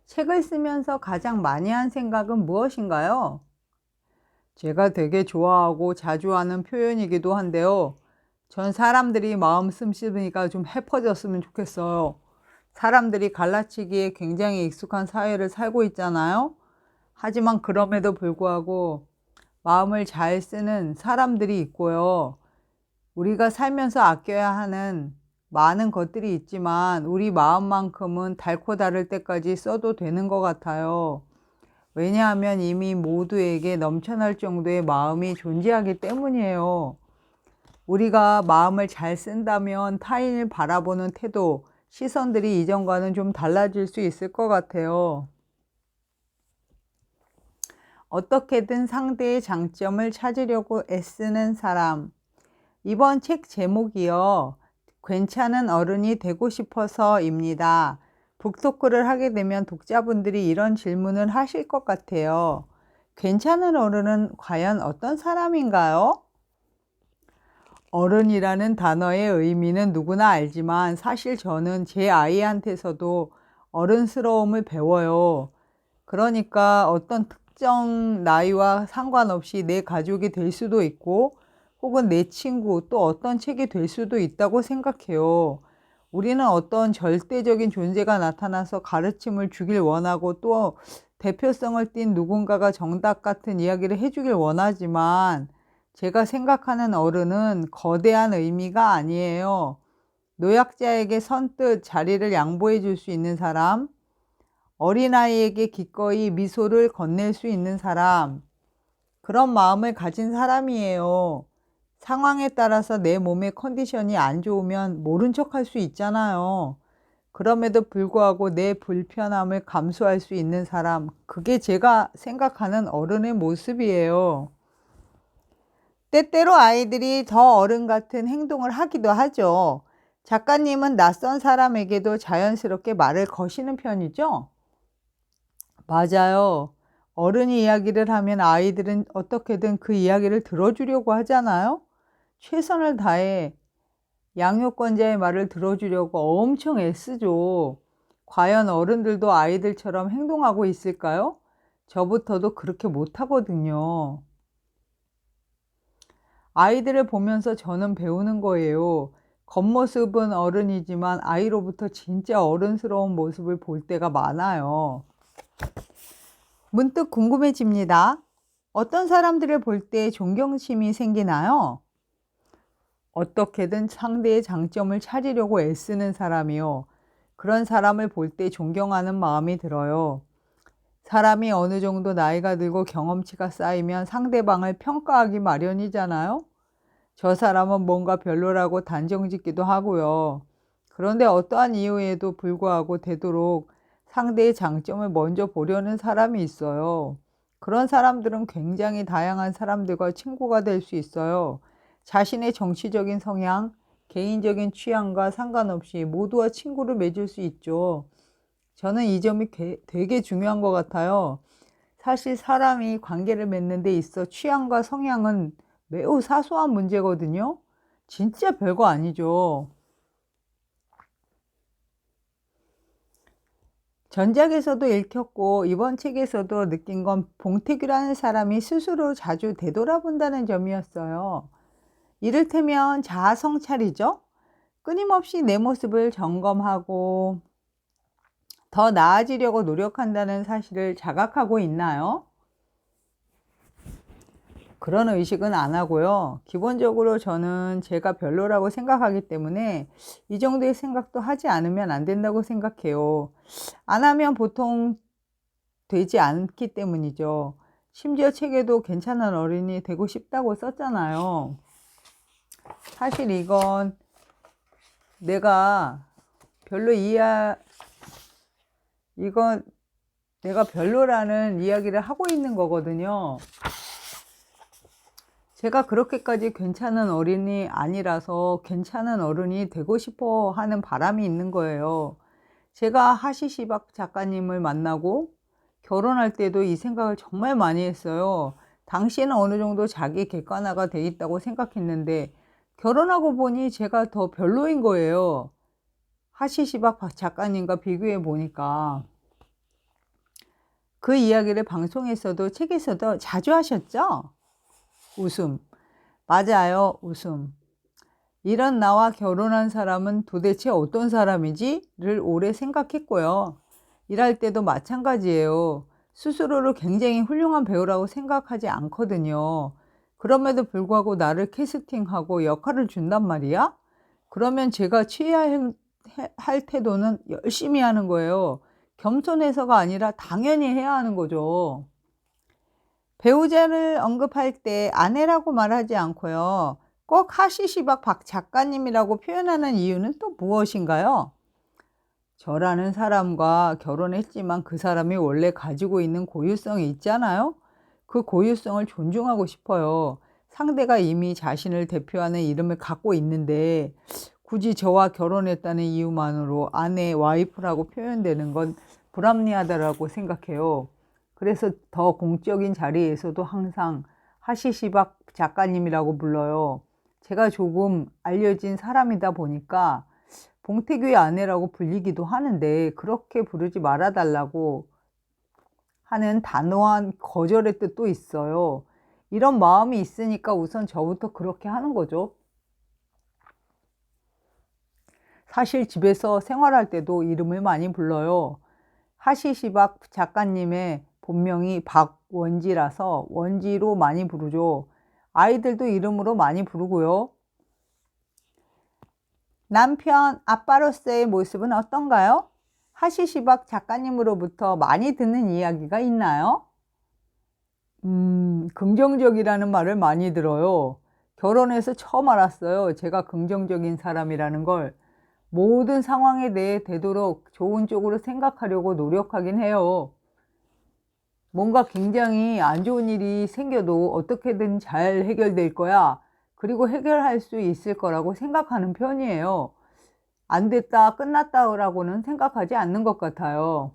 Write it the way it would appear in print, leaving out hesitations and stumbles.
책을 쓰면서 가장 많이 한 생각은 무엇인가요? 제가 되게 좋아하고 자주 하는 표현이기도 한데요. 전 사람들이 마음 씀씀이가 좀 헤퍼졌으면 좋겠어요. 사람들이 갈라치기에 굉장히 익숙한 사회를 살고 있잖아요. 하지만 그럼에도 불구하고 마음을 잘 쓰는 사람들이 있고요. 우리가 살면서 아껴야 하는 많은 것들이 있지만 우리 마음만큼은 닳고 닳을 때까지 써도 되는 것 같아요. 왜냐하면 이미 모두에게 넘쳐날 정도의 마음이 존재하기 때문이에요. 우리가 마음을 잘 쓴다면 타인을 바라보는 태도, 시선들이 이전과는 좀 달라질 수 있을 것 같아요. 어떻게든 상대의 장점을 찾으려고 애쓰는 사람. 이번 책 제목이요. 괜찮은 어른이 되고 싶어서입니다. 북토크를 하게 되면 독자분들이 이런 질문을 하실 것 같아요. 괜찮은 어른은 과연 어떤 사람인가요? 어른이라는 단어의 의미는 누구나 알지만 사실 저는 제 아이한테서도 어른스러움을 배워요. 그러니까 어떤 특정 나이와 상관없이 내 가족이 될 수도 있고 혹은 내 친구 또 어떤 책이 될 수도 있다고 생각해요. 우리는 어떤 절대적인 존재가 나타나서 가르침을 주길 원하고 또 대표성을 띤 누군가가 정답 같은 이야기를 해주길 원하지만 제가 생각하는 어른은 거대한 의미가 아니에요. 노약자에게 선뜻 자리를 양보해 줄 수 있는 사람, 어린아이에게 기꺼이 미소를 건넬 수 있는 사람, 그런 마음을 가진 사람이에요. 상황에 따라서 내 몸의 컨디션이 안 좋으면 모른 척 할 수 있잖아요. 그럼에도 불구하고 내 불편함을 감수할 수 있는 사람, 그게 제가 생각하는 어른의 모습이에요. 때때로 아이들이 더 어른 같은 행동을 하기도 하죠. 작가님은 낯선 사람에게도 자연스럽게 말을 거시는 편이죠? 맞아요. 어른이 이야기를 하면 아이들은 어떻게든 그 이야기를 들어주려고 하잖아요. 최선을 다해 양육권자의 말을 들어주려고 엄청 애쓰죠. 과연 어른들도 아이들처럼 행동하고 있을까요? 저부터도 그렇게 못하거든요. 아이들을 보면서 저는 배우는 거예요. 겉모습은 어른이지만 아이로부터 진짜 어른스러운 모습을 볼 때가 많아요. 문득 궁금해집니다. 어떤 사람들을 볼 때 존경심이 생기나요? 어떻게든 상대의 장점을 찾으려고 애쓰는 사람이요. 그런 사람을 볼 때 존경하는 마음이 들어요. 사람이 어느 정도 나이가 들고 경험치가 쌓이면 상대방을 평가하기 마련이잖아요. 저 사람은 뭔가 별로라고 단정짓기도 하고요. 그런데 어떠한 이유에도 불구하고 되도록 상대의 장점을 먼저 보려는 사람이 있어요. 그런 사람들은 굉장히 다양한 사람들과 친구가 될 수 있어요. 자신의 정치적인 성향, 개인적인 취향과 상관없이 모두와 친구를 맺을 수 있죠. 저는 이 점이 되게 중요한 것 같아요. 사실 사람이 관계를 맺는 데 있어 취향과 성향은 매우 사소한 문제거든요. 진짜 별거 아니죠. 전작에서도 읽혔고 이번 책에서도 느낀 건 봉태규라는 사람이 스스로 자주 되돌아본다는 점이었어요. 이를테면 자아 성찰이죠. 끊임없이 내 모습을 점검하고 더 나아지려고 노력한다는 사실을 자각하고 있나요? 그런 의식은 안 하고요. 기본적으로 저는 제가 별로라고 생각하기 때문에 이 정도의 생각도 하지 않으면 안 된다고 생각해요. 안 하면 보통 되지 않기 때문이죠. 심지어 책에도 괜찮은 어른이 되고 싶다고 썼잖아요. 사실 이건 내가 별로 이건 내가 별로라는 이야기를 하고 있는 거거든요. 제가 그렇게까지 괜찮은 어린이 아니라서 괜찮은 어른이 되고 싶어 하는 바람이 있는 거예요. 제가 하시시박 작가님을 만나고 결혼할 때도 이 생각을 정말 많이 했어요. 당시에는 어느 정도 자기 객관화가 돼 있다고 생각했는데 결혼하고 보니 제가 더 별로인 거예요. 하시시박 작가님과 비교해 보니까. 그 이야기를 방송에서도 책에서도 자주 하셨죠? 웃음. 맞아요. 웃음. 이런 나와 결혼한 사람은 도대체 어떤 사람이지?를 오래 생각했고요. 일할 때도 마찬가지예요. 스스로를 굉장히 훌륭한 배우라고 생각하지 않거든요. 그럼에도 불구하고 나를 캐스팅하고 역할을 준단 말이야? 그러면 제가 취해야 할 태도는 열심히 하는 거예요. 겸손해서가 아니라 당연히 해야 하는 거죠. 배우자를 언급할 때 아내라고 말하지 않고요. 꼭 하시시박 박 작가님이라고 표현하는 이유는 또 무엇인가요? 저라는 사람과 결혼했지만 그 사람이 원래 가지고 있는 고유성이 있잖아요. 그 고유성을 존중하고 싶어요. 상대가 이미 자신을 대표하는 이름을 갖고 있는데 굳이 저와 결혼했다는 이유만으로 아내, 와이프라고 표현되는 건 불합리하다고 생각해요. 그래서 더 공적인 자리에서도 항상 하시시박 작가님이라고 불러요. 제가 조금 알려진 사람이다 보니까 봉태규의 아내라고 불리기도 하는데 그렇게 부르지 말아달라고 하는 단호한 거절의 뜻도 있어요. 이런 마음이 있으니까 우선 저부터 그렇게 하는 거죠. 사실 집에서 생활할 때도 이름을 많이 불러요. 하시시박 작가님의 본명이 박원지라서 원지로 많이 부르죠. 아이들도 이름으로 많이 부르고요. 남편, 아빠로서의 모습은 어떤가요? 하시시박 작가님으로부터 많이 듣는 이야기가 있나요? 긍정적이라는 말을 많이 들어요. 결혼해서 처음 알았어요. 제가 긍정적인 사람이라는 걸. 모든 상황에 대해 되도록 좋은 쪽으로 생각하려고 노력하긴 해요. 뭔가 굉장히 안 좋은 일이 생겨도 어떻게든 잘 해결될 거야. 그리고 해결할 수 있을 거라고 생각하는 편이에요. 안 됐다, 끝났다라고는 생각하지 않는 것 같아요.